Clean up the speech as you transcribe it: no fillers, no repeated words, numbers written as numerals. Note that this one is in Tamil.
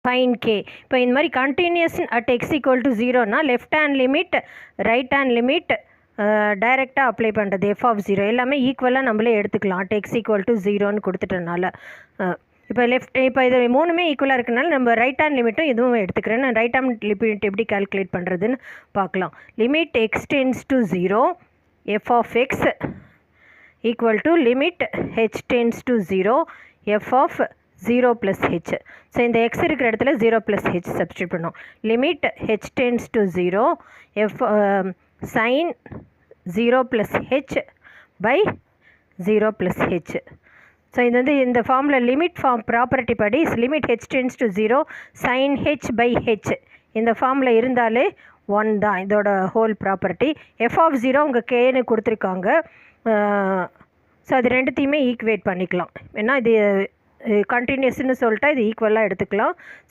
sin k. இப்போ இந்த மாதிரி continuous at X equal to ஜீரோனா left hand limit right hand limit டைரெக்டாக அப்ளை பண்ணுறது எஃப் ஆஃப் ஜீரோ எல்லாமே ஈக்குவலாக நம்மளே எடுத்துக்கலாம் அட் எக்ஸ் ஈக்குவல் டு ஜீரோன்னு கொடுத்துட்டனால. இப்போ இது மூணுமே ஈக்குவலாக இருக்கனால நம்ம ரைட் ஹேண்ட் லிமிட்டும் இதுவும் எடுத்துக்கிறேன். நான் ரைட் ஹேண்ட் லிமிட் எப்படி கால்குலேட் பண்ணுறதுன்னு பார்க்கலாம். Limit X tends to zero F of X equal to limit H tends to zero F of 0 + h. So இந்த எக்ஸ் இருக்கிற இடத்துல 0 + h சப்ஸ்டியூட் பண்ணோம். Limit H tends to zero F sine 0 + h by 0 + h. So இது வந்து இந்த ஃபார்மில் லிமிட் ஃபார்ம் ப்ராப்பர்ட்டி படி limit H tends to zero sign H by H இந்த ஃபார்மில் இருந்தாலே 1 தான் இதோட whole property. F of zero உங்கள் கேன்னு கொடுத்துருக்காங்க. ஸோ அது ரெண்டுத்தையுமே ஈக்குவேட் பண்ணிக்கலாம். ஏன்னா இது கண்டினியூஸ்ன்னு சொல்லிட்டா இது ஈக்குவலாக எடுத்துக்கலாம்.